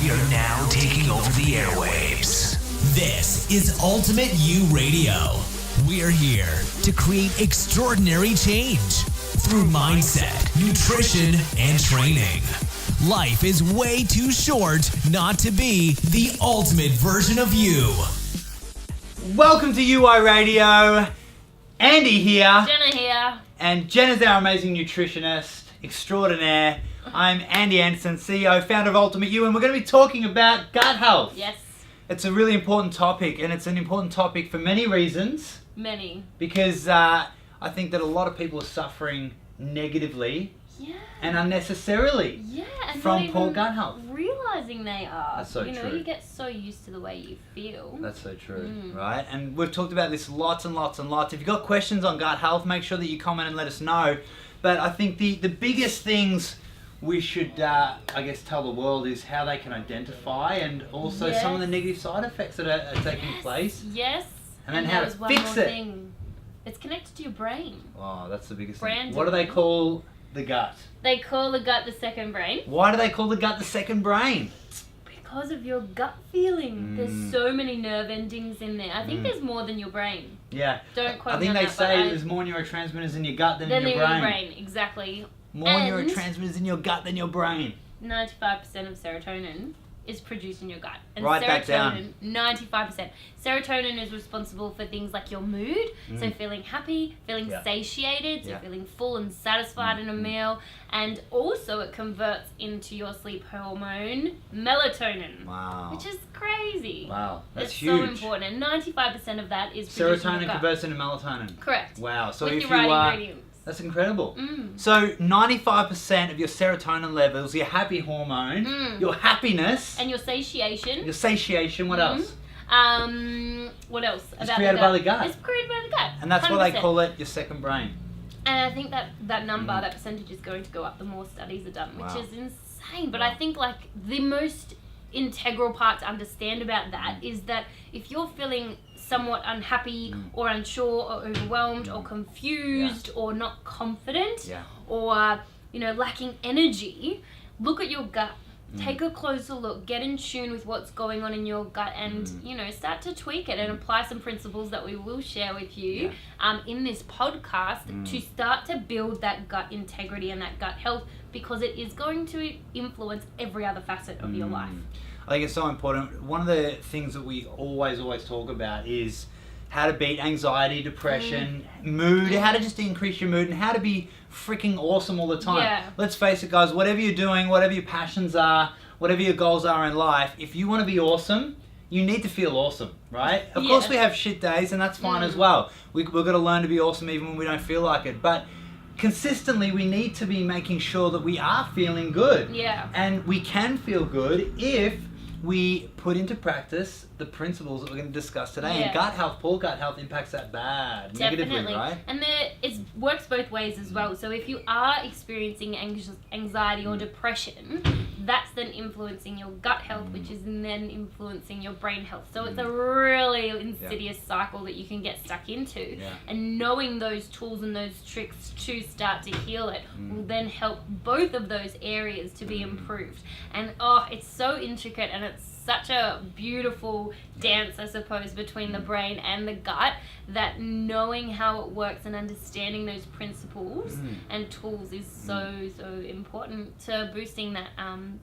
We are now taking over the airwaves. This is Ultimate You Radio. We're here to create extraordinary change through mindset, nutrition, and training. Life is way too short not to be the ultimate version of you. Welcome to UI Radio. Andy here. Jenna here. And Jenna's our amazing nutritionist extraordinaire. I'm Andy Anderson, CEO, founder of Ultimate You, and we're going to be talking about gut health. Yes. It's a really important topic, and it's an important topic for many reasons. Many. Because I think that a lot of people are suffering negatively and unnecessarily and from not poor even gut health. realizing they are. That's so true. true. You get so used to the way you feel. That's so true, right? And we've talked about this lots and lots and lots. If you've got questions on gut health, make sure that you comment and let us know. But I think the biggest things we should, tell the world is how they can identify and also some of the negative side effects that are taking place. Yes. And then how to one fix more it. Thing. It's connected to your brain. Oh, that's the biggest Brand thing. What do they call the gut? They call the gut the second brain. Why do they call the gut the second brain? Because of your gut feeling. There's so many nerve endings in there. I think there's more than your brain. Yeah. Don't quote I me think on they that, say there's more neurotransmitters in your gut than in your brain. Exactly. More neurotransmitters in your gut than your brain. 95% of serotonin is produced in your gut. And Write that down. 95%. Serotonin is responsible for things like your mood, so feeling happy, feeling satiated, so feeling full and satisfied in a meal, and also it converts into your sleep hormone, melatonin. Wow. Which is crazy. Wow, that's it's huge. So important. And 95% of that is produced in your Serotonin gut. converts into melatonin. Correct. Wow. So with if your you right ingredients. That's incredible. So 95% of your serotonin levels, your happy hormone, your happiness, and your satiation. What else? What else? It's created by the gut. It's created by the gut. And that's 100%. why they call it your second brain. And I think that number, that percentage is going to go up the more studies are done, which is insane. But I think the most integral part to understand about that is that if you're feeling somewhat unhappy or unsure or overwhelmed or confused or not confident or lacking energy, look at your gut. Take a closer look, get in tune with what's going on in your gut and start to tweak it and apply some principles that we will share with you in this podcast to start to build that gut integrity and that gut health, because it is going to influence every other facet of your life. I think it's so important. One of the things that we always talk about is how to beat anxiety, depression, mood, how to just increase your mood, and how to be freaking awesome all the time. Yeah. Let's face it, guys, whatever you're doing, whatever your passions are, whatever your goals are in life, if you want to be awesome, you need to feel awesome, right? Of course we have shit days, and that's fine as well. We've got to learn to be awesome even when we don't feel like it. But consistently, we need to be making sure that we are feeling good. Yeah. And we can feel good if we put into practice the principles that we're going to discuss today. And gut health, poor gut health impacts that negatively, right? And it works both ways as well. So if you are experiencing anxiety or depression, that's then influencing your gut health, which is then influencing your brain health. So it's a really insidious cycle that you can get stuck into. And knowing those tools and those tricks to start to heal it will then help both of those areas to be improved. And it's so intricate, and it's such a beautiful dance, I suppose, between the brain and the gut, that knowing how it works and understanding those principles and tools is so important to boosting that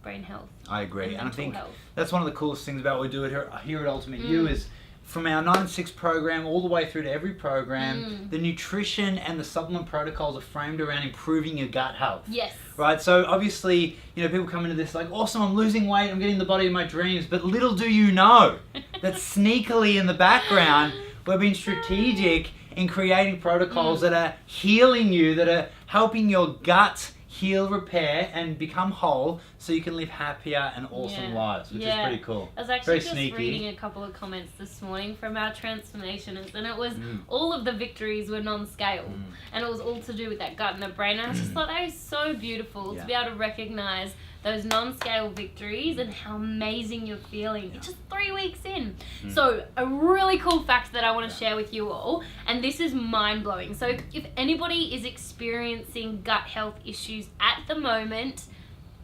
brain health. I agree. And I think health. that's one of the coolest things about what we do here at Ultimate You is from our 9-6 program all the way through to every program, the nutrition and the supplement protocols are framed around improving your gut health. Yes. Right, so obviously, people come into this like, awesome, I'm losing weight, I'm getting the body of my dreams, but little do you know that sneakily in the background, we're being strategic in creating protocols that are healing you, that are helping your gut heal, repair, and become whole, so you can live happier and awesome lives, which is pretty cool. I was actually Very sneaky. reading a couple of comments this morning from our transformationists, and it was all of the victories were non-scale, and it was all to do with that gut and the brain. And I just thought that was so beautiful to be able to recognize those non-scale victories and how amazing you're feeling just 3 weeks in. So a really cool fact that I want to share with you all, and this is mind-blowing. So if anybody is experiencing gut health issues at the moment,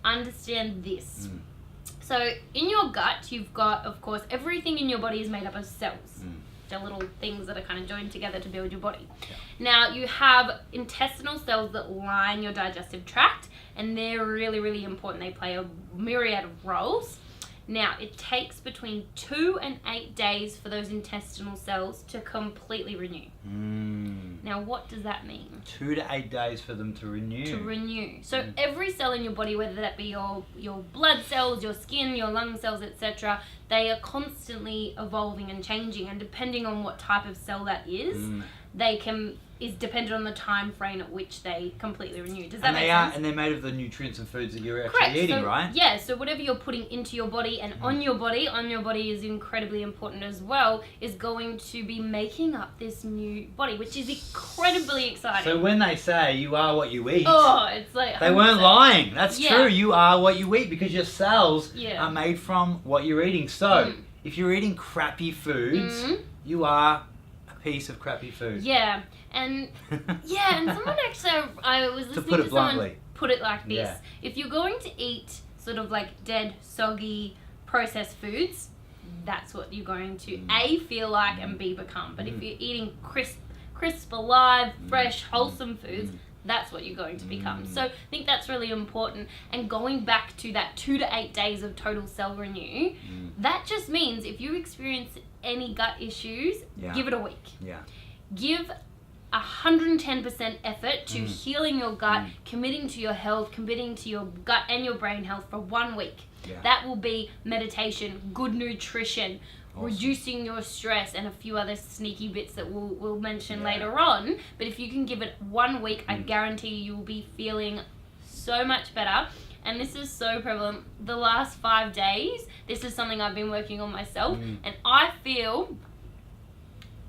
understand this. So in your gut, you've got, of course, everything in your body is made up of cells. They're little things that are kind of joined together to build your body. Yeah. Now, you have intestinal cells that line your digestive tract, and they're really, really important. They play a myriad of roles. Now, it takes between 2 and 8 days for those intestinal cells to completely renew. Now, what does that mean? 2 to 8 days for them to renew. To renew. So every cell in your body, whether that be your blood cells, your skin, your lung cells, etc., they are constantly evolving and changing, and depending on what type of cell that is, is dependent on the time frame at which they completely renew. Does that make sense? And they're made of the nutrients and foods that you're actually Correct. eating, So, right? Yeah, so whatever you're putting into your body and on your body is incredibly important as well, is going to be making up this new body, which is incredibly exciting. So when they say you are what you eat, it's like they weren't 100%. lying. That's Yeah. true. You are what you eat because your cells Yeah. are made from what you're eating. So if you're eating crappy foods, you are a piece of crappy food. Yeah, and someone actually, I was listening put it to someone bluntly. put it like this: Yeah. if you're going to eat sort of like dead, soggy, processed foods, that's what you're going to A, feel like, and B, become. But if you're eating crisp, alive, fresh, wholesome foods, that's what you're going to become. So I think that's really important. And going back to that 2 to 8 days of total cell renew, that just means if you experience any gut issues, give it a week. Yeah. Give 110% effort to healing your gut, committing to your health, committing to your gut and your brain health for 1 week. Yeah. That will be meditation, good nutrition, reducing your stress, and a few other sneaky bits that we'll mention later on. But if you can give it 1 week, I guarantee you will be feeling so much better. And this is so prevalent. The last 5 days, this is something I've been working on myself, and I feel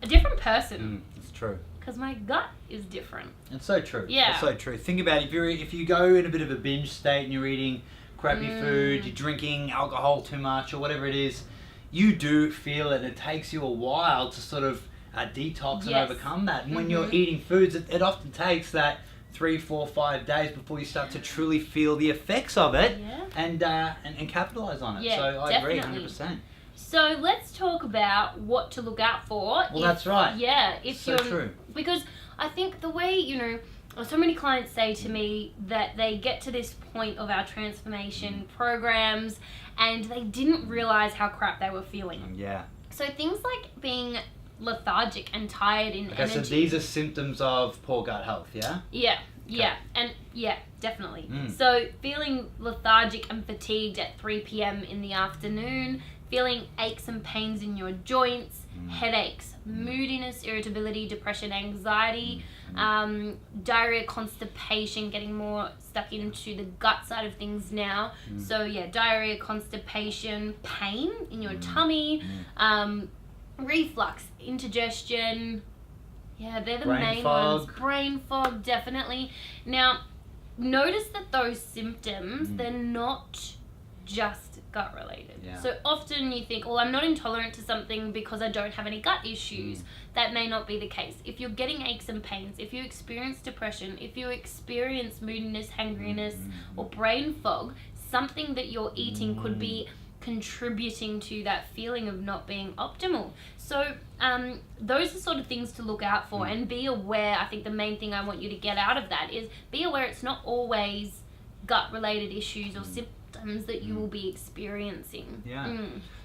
a different person. It's true. Because my gut is different. It's so true. Yeah. It's so true. Think about it. If you go in a bit of a binge state and you're eating crappy food, you're drinking alcohol too much or whatever it is, you do feel it. It takes you a while to sort of detox and overcome that. And when you're eating foods, it often takes that 3, 4, 5 days before you start to truly feel the effects of it and capitalize on it. Yeah, so I definitely. agree 100%. So let's talk about what to look out for. Well, that's right. Yeah, if So you're true. Because I think the way, so many clients say to me that they get to this point of our transformation programs and they didn't realize how crap they were feeling. Yeah. So things like being lethargic and tired in Okay, energy. so these are symptoms of poor gut health, yeah? Yeah, and definitely. So feeling lethargic and fatigued at 3 p.m. in the afternoon, feeling aches and pains in your joints, headaches, moodiness, irritability, depression, anxiety, diarrhea, constipation, getting more stuck into the gut side of things now. So diarrhea, constipation, pain in your tummy, reflux, indigestion. Yeah, they're the main ones. Brain fog, definitely. Now, notice that those symptoms, they're not just gut related. Yeah. So often you think, well, I'm not intolerant to something because I don't have any gut issues. That may not be the case. If you're getting aches and pains, if you experience depression, if you experience moodiness, hangriness, or brain fog, something that you're eating could be contributing to that feeling of not being optimal. So those are sort of things to look out for and be aware. I think the main thing I want you to get out of that is be aware it's not always gut related issues or symptoms that you will be experiencing.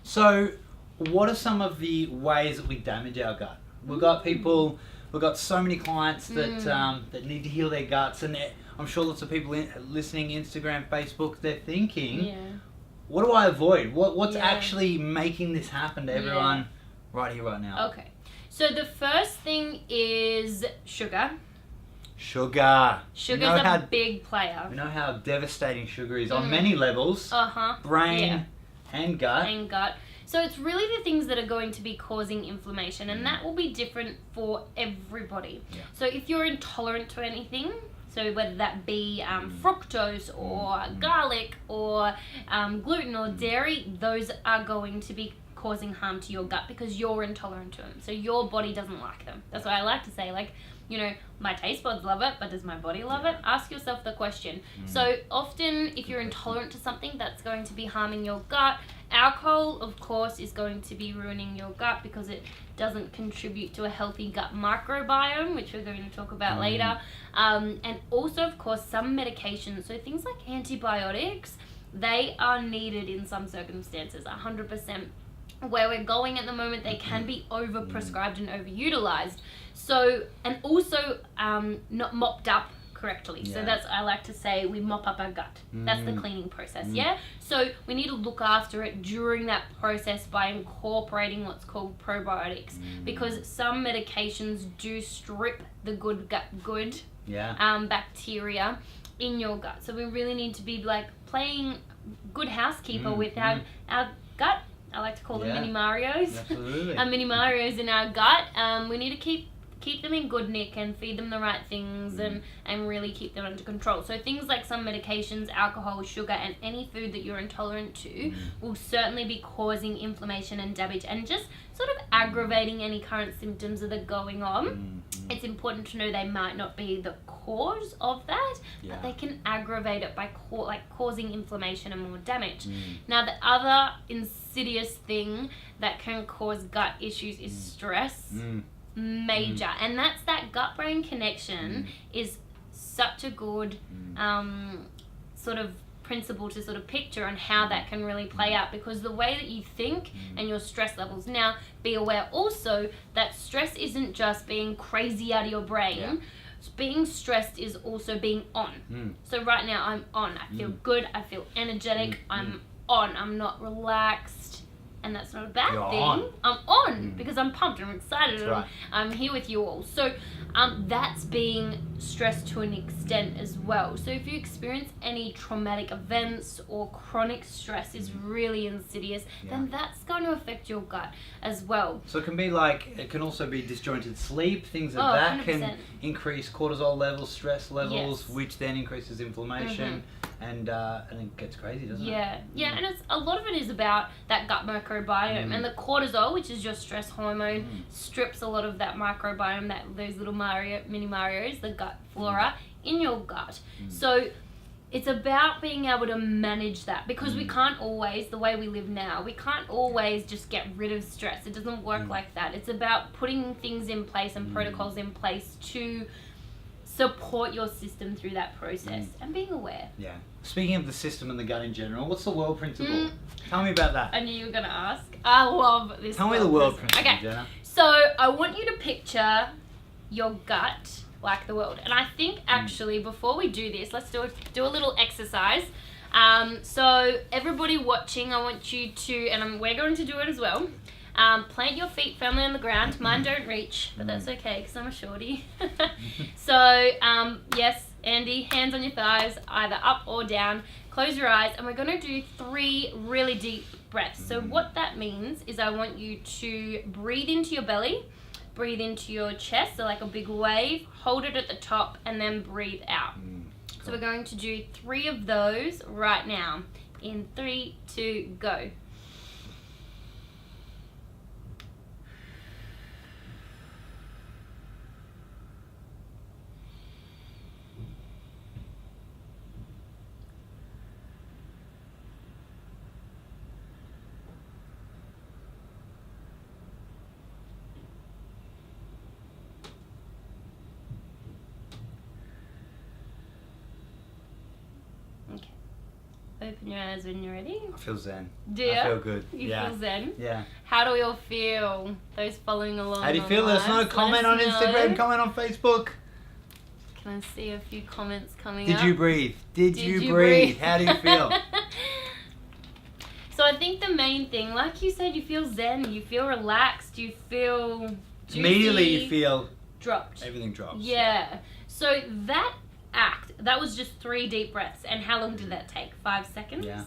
So what are some of the ways that we damage our gut? We've got so many clients that that need to heal their guts, and I'm sure lots of people listening, Instagram, Facebook, they're thinking, what do I avoid? What's actually making this happen to everyone right here, right now? Okay. So the first thing is sugar. Sugar. Sugar's a big player. We know how devastating sugar is on many levels. Brain and gut. And gut. So it's really the things that are going to be causing inflammation, and that will be different for everybody. So if you're intolerant to anything, so whether that be fructose or garlic or gluten or dairy, those are going to be causing harm to your gut because you're intolerant to them. So your body doesn't like them. That's why I like to say, like, my taste buds love it, but does my body love it? Ask yourself the question. So often, if you're intolerant to something, that's going to be harming your gut. Alcohol, of course, is going to be ruining your gut because it doesn't contribute to a healthy gut microbiome, which we're going to talk about later. And also, of course, some medications. So things like antibiotics, they are needed in some circumstances, 100%. Where we're going at the moment, they can be overprescribed and overutilized. So, and also not mopped up correctly. So that's, I like to say, we mop up our gut. That's the cleaning process, So we need to look after it during that process by incorporating what's called probiotics, because some medications do strip the good bacteria in your gut. So we really need to be like playing good housekeeper with our gut. I like to call them mini Marios. Absolutely. Our mini Marios in our gut. We need to keep them in good nick and feed them the right things and really keep them under control. So things like some medications, alcohol, sugar, and any food that you're intolerant to will certainly be causing inflammation and damage and just sort of aggravating any current symptoms that are going on. It's important to know they might not be the cause of that, but they can aggravate it by causing inflammation and more damage. Now, the other insidious thing that can cause gut issues is stress. Major. And that's that gut-brain connection is such a good sort of principle to sort of picture on how that can really play out, because the way that you think and your stress levels. Now, be aware also that stress isn't just being crazy out of your brain. Being stressed is also being on. So right now I'm on. I feel good. I feel energetic. I'm on. I'm not relaxed. And that's not a bad thing. On. I'm on because I'm pumped and I'm excited. Right. I'm here with you all. So that's being stressed to an extent as well. So if you experience any traumatic events or chronic stress is really insidious, then that's going to affect your gut as well. So it can also be disjointed sleep, things like that 100%. can increase cortisol levels, stress levels, which then increases inflammation. And it gets crazy, doesn't it? Yeah, and a lot of it is about that gut microbiome, and the cortisol, which is your stress hormone, strips a lot of that microbiome, those little mini Marios, the gut flora in your gut. So it's about being able to manage that, because we can't always, the way we live now, we can't always just get rid of stress. It doesn't work like that. It's about putting things in place and protocols in place to support your system through that process and being aware. Yeah. Speaking of the system and the gut in general, what's the world principle? Tell me about that. I knew you were going to ask. I love this. Tell me the world principle, Jenna. So I want you to picture your gut like the world. And I think actually before we do this, let's do a little exercise. So everybody watching, I want you to, and we're going to do it as well, plant your feet firmly on the ground. Mine don't reach, but that's okay because I'm a shorty. So yes, Andy, hands on your thighs, either up or down. Close your eyes, and we're going to do 3 really deep breaths. So what that means is I want you to breathe into your belly, breathe into your chest, so like a big wave, hold it at the top, and then breathe out. So we're going to do 3 of those right now. In 3, 2, go. Open your eyes when you're ready. I feel zen. Do you? I feel good. You feel zen? Yeah. How do we all feel? Those following along. How do you feel? Let us know. Comment on Instagram. Comment on Facebook. Can I see a few comments coming Did up? you breathe? Did you breathe? How do you feel? So I think the main thing, like you said, you feel zen. You feel relaxed. You feel juicy. Immediately you feel dropped. Everything drops. Yeah. So that was just 3 deep breaths. And how long did that take? 5 seconds? Yeah.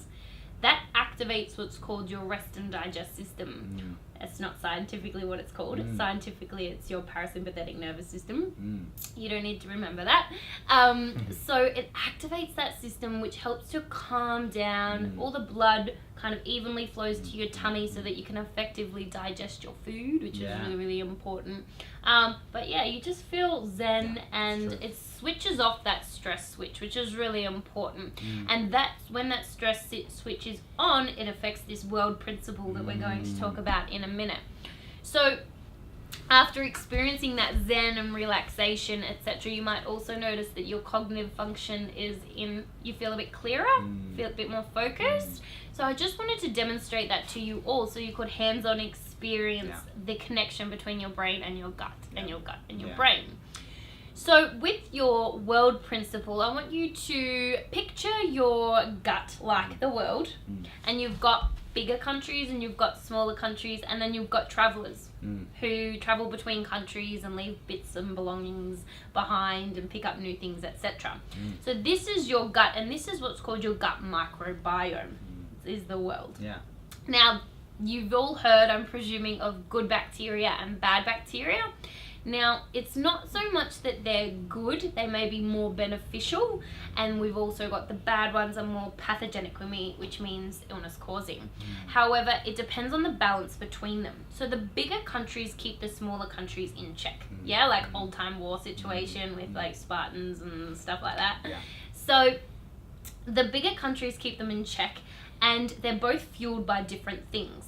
That activates what's called your rest and digest system. It's not scientifically what it's called. Scientifically, it's your parasympathetic nervous system. You don't need to remember that. So it activates that system, which helps to calm down all the blood kind of evenly flows to your tummy so that you can effectively digest your food, which is really, really important. But yeah, you just feel zen, and it switches off that stress switch, which is really important. And that's when that stress switch is on, it affects this world principle that we're going to talk about in a minute. So after experiencing that zen and relaxation, etc., you might also notice that your cognitive function you feel a bit clearer, feel a bit more focused. So I just wanted to demonstrate that to you all so you could hands-on experience the connection between your brain and your gut, and your gut and your brain. So with your world principle, I want you to picture your gut like the world, and you've got bigger countries and you've got smaller countries, and then you've got travelers who travel between countries and leave bits and belongings behind and pick up new things, etc. So this is your gut, and this is what's called your gut microbiome, is the world. Now, you've all heard, I'm presuming, of good bacteria and bad bacteria. Now, it's not so much that they're good, they may be more beneficial, and we've also got the bad ones are more pathogenic, which means illness causing. However, it depends on the balance between them. So the bigger countries keep the smaller countries in check. Like old time war situation with like Spartans and stuff like that. So the bigger countries keep them in check, and they're both fueled by different things.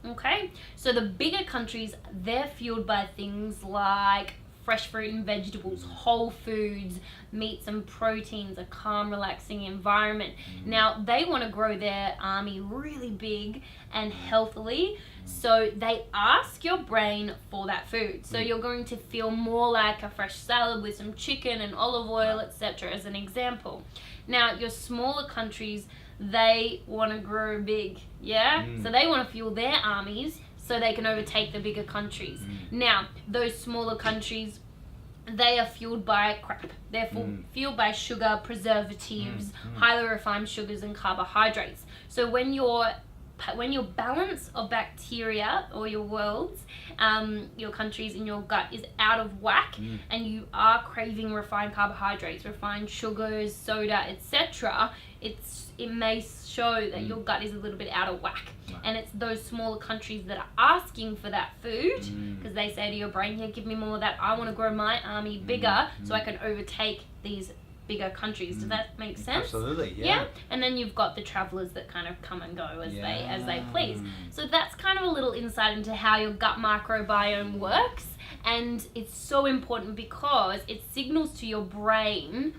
Okay, so the bigger countries, they're fueled by things like fresh fruit and vegetables, whole foods, meats and proteins, a calm, relaxing environment. Now, they want to grow their army really big and healthily, so they ask your brain for that food. So you're going to feel more like a fresh salad with some chicken and olive oil, etc., as an example. Now, your smaller countries, they want to grow big, so they want to fuel their armies so they can overtake the bigger countries. Now, those smaller countries, they are fueled by crap. They're fueled by sugar, preservatives, highly refined sugars and carbohydrates. So when your balance of bacteria, or your worlds, your countries in your gut is out of whack, and you are craving refined carbohydrates, refined sugars, soda, etc., it may show that your gut is a little bit out of whack. And it's those smaller countries that are asking for that food, because they say to your brain, give me more of that. I want to grow my army bigger so I can overtake these bigger countries. Does that make sense? Absolutely, And then you've got the travelers that kind of come and go as they please. So that's kind of a little insight into how your gut microbiome works, and it's so important because it signals to your brain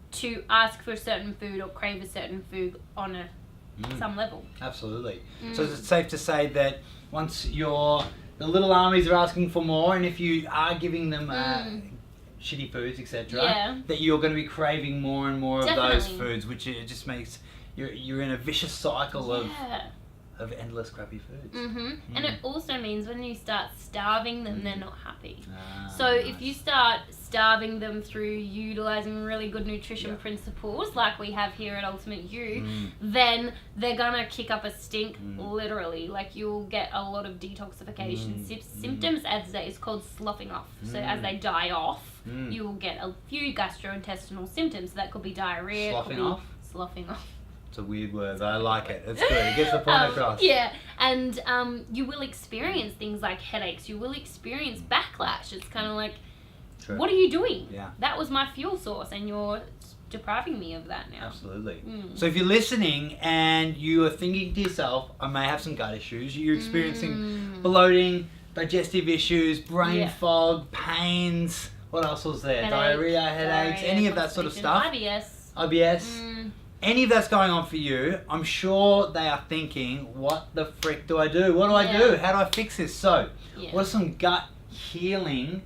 to ask for a certain food or crave a certain food on some level. Absolutely. So it's safe to say that once the little armies are asking for more, and if you are giving them shitty foods, etc., that you're going to be craving more and more of those foods, which it just makes you're in a vicious cycle of endless crappy foods. And it also means when you start starving them, they're not happy. So if you start starving them through utilizing really good nutrition principles like we have here at Ultimate You, then they're gonna kick up a stink, literally. Like, you'll get a lot of detoxification symptoms, as it's called sloughing off. So as they die off, you will get a few gastrointestinal symptoms. So that could be diarrhea. Sloughing off. It's a weird word, but I like it. It's good. It gets the point across. And you will experience things like headaches. You will experience backlash. It's kind of like, what are you doing? That was my fuel source, and you're depriving me of that now. Absolutely. So if you're listening and you are thinking to yourself, I may have some gut issues, you're experiencing bloating, digestive issues, brain fog, pains, what else was there? Diarrhea, headaches, any of that sort of stuff. IBS. Any of that's going on for you, I'm sure they are thinking, what the frick do I do? What do I do? How do I fix this? So, what are some gut healing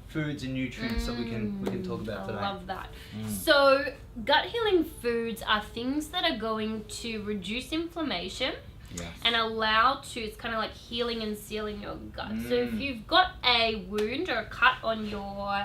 foods and nutrients that we can talk about today? I love that. So, gut healing foods are things that are going to reduce inflammation and it's kind of like healing and sealing your gut. So if you've got a wound or a cut on your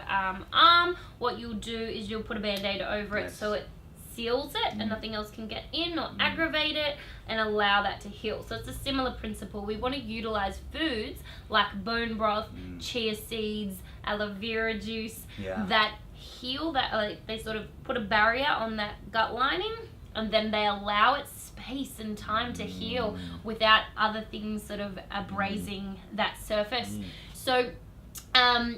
arm, what you'll do is you'll put a band-aid over it so it seals it and nothing else can get in or aggravate it, and allow that to heal. So it's a similar principle. We want to utilize foods like bone broth, chia seeds, aloe vera juice that heal that, like they sort of put a barrier on that gut lining, and then they allow its space and time to heal without other things sort of abrasing that surface. So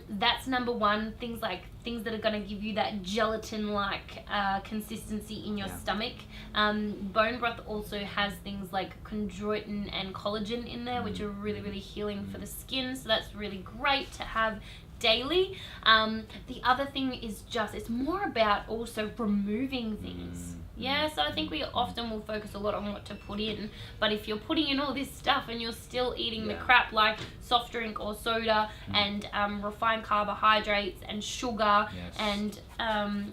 that's number one. Things that are going to give you that gelatin-like consistency in your stomach. Bone broth also has things like chondroitin and collagen in there, which are really, really healing for the skin. So that's really great to have daily. The other thing is it's more about also removing things. Yeah, so I think we often will focus a lot on what to put in, but if you're putting in all this stuff and you're still eating the crap like soft drink or soda and refined carbohydrates and sugar and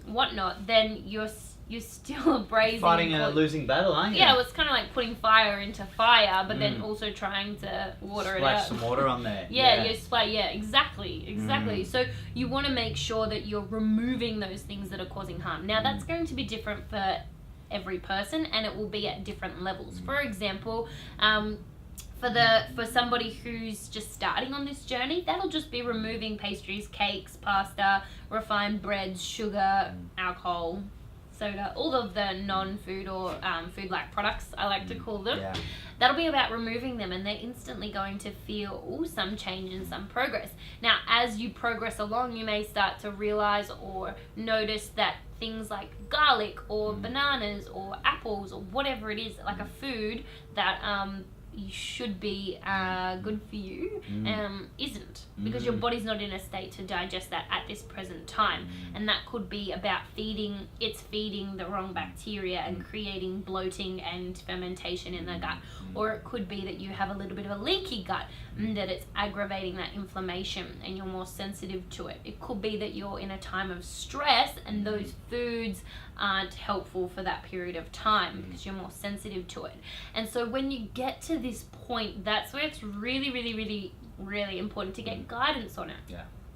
whatnot, then you're still abrasing. Fighting a losing battle, aren't you? Yeah, well, it's kind of like putting fire into fire, but then also trying to water it out. Splash some water on there. Exactly. So you want to make sure that you're removing those things that are causing harm. Now, that's going to be different for every person, and it will be at different levels. For example, for somebody who's just starting on this journey, that'll just be removing pastries, cakes, pasta, refined breads, sugar, alcohol, soda, all of the non-food or food-like products, I like to call them. That'll be about removing them, and they're instantly going to feel some change and some progress. Now, as you progress along, you may start to realize or notice that things like garlic or bananas or apples or whatever it is, like a food that you should be good for you, isn't, because your body's not in a state to digest that at this present time. And that could be about feeding the wrong bacteria and creating bloating and fermentation in the gut. Or it could be that you have a little bit of a leaky gut and that it's aggravating that inflammation and you're more sensitive to it. It could be that you're in a time of stress and those foods aren't helpful for that period of time because you're more sensitive to it. And so when you get to this point, that's where it's really, really, really, really important to get guidance on it.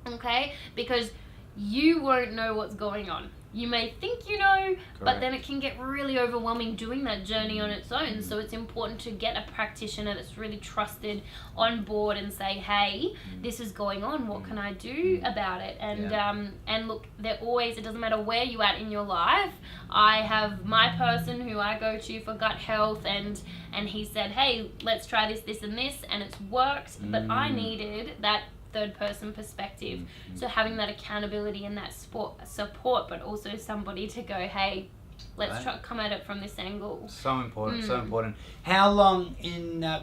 Okay? Because you won't know what's going on. You may think you know, but then it can get really overwhelming doing that journey on its own. So it's important to get a practitioner that's really trusted on board and say, hey, this is going on. What can I do about it? And look, they're always, it doesn't matter where you at in your life. I have my person who I go to for gut health, and he said, hey, let's try this, this, and this, and it's worked. But I needed that third person perspective. So having that accountability and that support, but also somebody to go, hey, let's try come at it from this angle. So important, so important. How long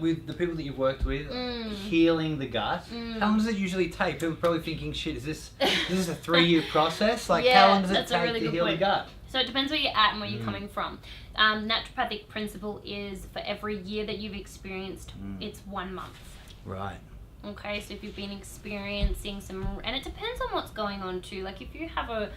with the people that you've worked with, healing the gut, how long does it usually take? People are probably thinking, shit, is this a 3-year process? Like, how long does it take to heal the gut? So it depends where you're at and where you're coming from. Naturopathic principle is for every year that you've experienced, it's 1 month. Right. Okay, so if you've been experiencing and it depends on what's going on too. Like if you have a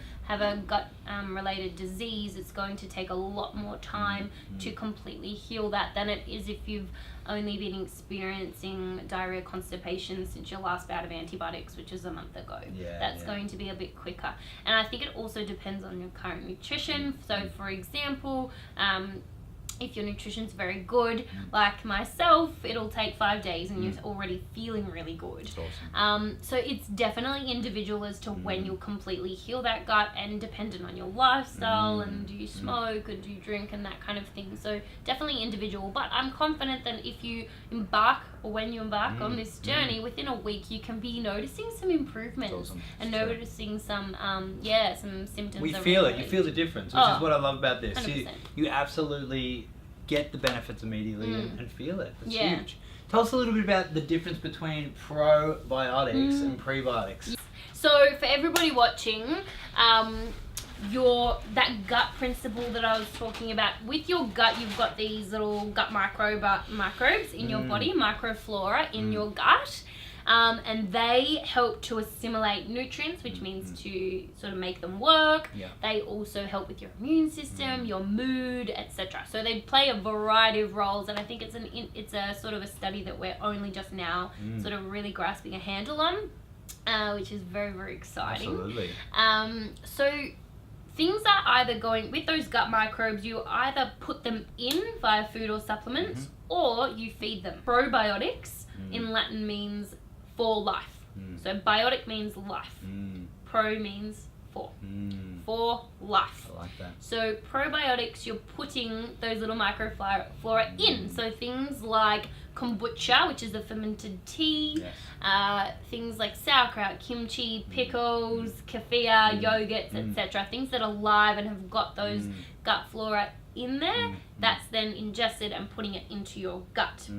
gut related disease, it's going to take a lot more time to completely heal that than it is if you've only been experiencing diarrhea, constipation since your last bout of antibiotics, which is a month ago. That's going to be a bit quicker. And I think it also depends on your current nutrition. So for example, if your nutrition's very good, like myself, it'll take 5 days and you're already feeling really good. That's awesome. So it's definitely individual as to when you'll completely heal that gut, and dependent on your lifestyle and do you smoke or do you drink and that kind of thing. So definitely individual, but I'm confident that if you embark or when you embark on this journey, within a week you can be noticing some improvements and noticing some some symptoms. We feel it. You feel the difference, which is what I love about this. You absolutely get the benefits immediately and feel it. It's huge. Tell us a little bit about the difference between probiotics and prebiotics. So for everybody watching, that gut principle that I was talking about, with your gut, you've got these little gut microbes in your body, microflora in your gut. And they help to assimilate nutrients, which means to sort of make them work. They also help with your immune system, your mood, etc. So they play a variety of roles, and I think it's a sort of a study that we're only just now sort of really grasping a handle on, which is very, very exciting. Absolutely. So things are either going with those gut microbes, you either put them in via food or supplements, or you feed them. Probiotics in Latin means for life. So biotic means life. Pro means poor. For life. I like that. So probiotics, you're putting those little microflora in. So things like kombucha, which is a fermented tea, things like sauerkraut, kimchi, pickles, kefir, yogurts, etc. Things that are live and have got those gut flora in there, that's then ingested and putting it into your gut.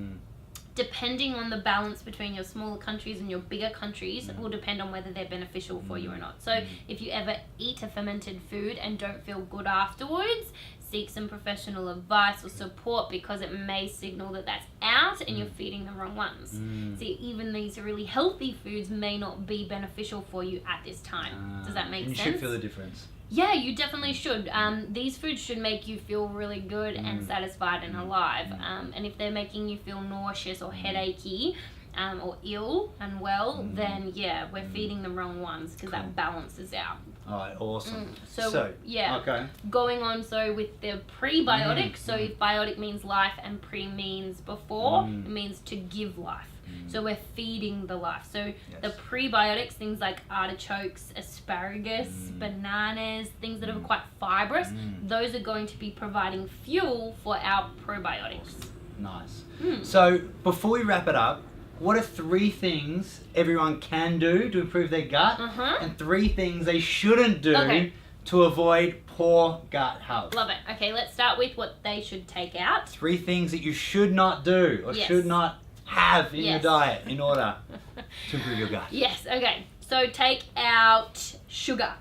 Depending on the balance between your smaller countries and your bigger countries, it will depend on whether they're beneficial for you or not. So if you ever eat a fermented food and don't feel good afterwards, seek some professional advice or support, because it may signal that that's out and you're feeding the wrong ones. See, even these really healthy foods may not be beneficial for you at this time. Does that make sense? You should feel the difference. Yeah, you definitely should. These foods should make you feel really good and satisfied and alive. And if they're making you feel nauseous or headachy or ill and well, then yeah, we're feeding the wrong ones, because that balances out. All right, awesome. So yeah, okay. Going on, so with the prebiotics, so if biotic means life and pre means before, it means to give life. So we're feeding the life. So the prebiotics, things like artichokes, asparagus, bananas, things that are quite fibrous, those are going to be providing fuel for our probiotics. Nice. So before we wrap it up, what are 3 things everyone can do to improve their gut, and 3 things they shouldn't do to avoid poor gut health? Love it. Okay, let's start with what they should take out. 3 things that you should not do or should not have in your diet in order to improve your gut. Yes, okay. So take out sugar.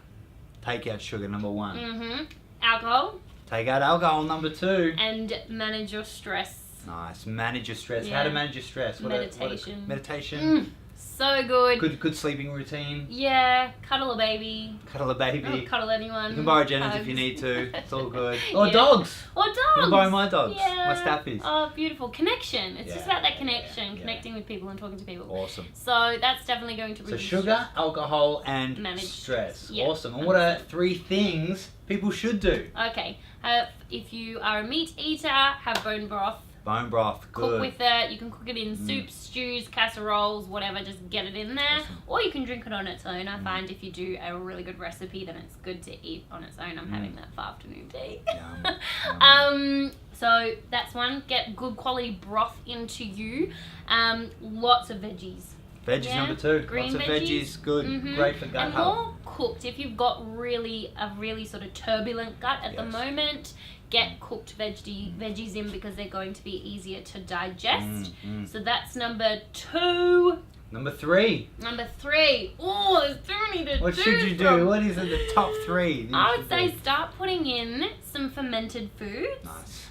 Take out sugar, number 1. Alcohol. Take out alcohol, number 2. And manage your stress. Nice. Manage your stress. How to manage your stress? Meditation. Meditation. So good. Good sleeping routine. Yeah. Cuddle a baby. Cuddle a baby. Or cuddle anyone. You can borrow Jenna's if you need to. It's all good. Or dogs. Or dogs. You can borrow my dogs. Yeah. My staffies. Oh, beautiful. Connection. It's just about that connection, connecting with people and talking to people. Awesome. So that's definitely going to reduce So sugar, alcohol, and manage stress. Yeah. Awesome. And what are 3 things people should do? Okay. If you are a meat eater, have bone broth. Bone broth, good. Cook with it. You can cook it in soups, stews, casseroles, whatever. Just get it in there. Awesome. Or you can drink it on its own. I find if you do a really good recipe, then it's good to eat on its own. I'm having that for afternoon tea. Yum. So that's one. Get good quality broth into you. Lots of veggies. Veggies number 2. Green Lots of veggies, good. Great for gut and health. more cooked. If you've got a really sort of turbulent gut at the moment, get cooked veggies in, because they're going to be easier to digest. So that's number 2. Number 3. Number 3. Oh, there's too many to do. What should you do? What is it, the top 3? I would say start putting in some fermented foods. Nice.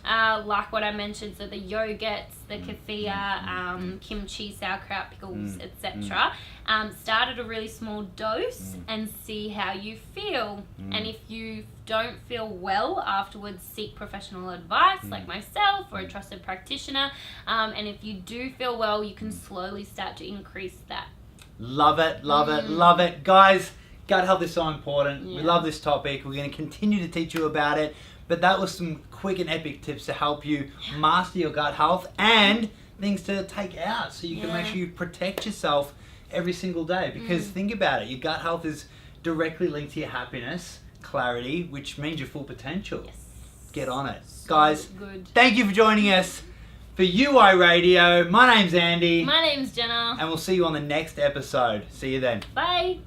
Like what I mentioned, so the yogurts, the kefir, kimchi, sauerkraut, pickles, etc. Start at a really small dose and see how you feel. And if you don't feel well afterwards, seek professional advice like myself or a trusted practitioner. And if you do feel well, you can slowly start to increase that. Love it, love it, love it. Guys, gut health is so important. We love this topic. We're going to continue to teach you about it. But that was some quick and epic tips to help you master your gut health and things to take out so you can make sure you protect yourself every single day. Because think about it, your gut health is directly linked to your happiness, clarity, which means your full potential. Yes. Get on it. So Guys, good. Thank you for joining us for UI Radio. My name's Andy. My name's Jenna. And we'll see you on the next episode. See you then. Bye.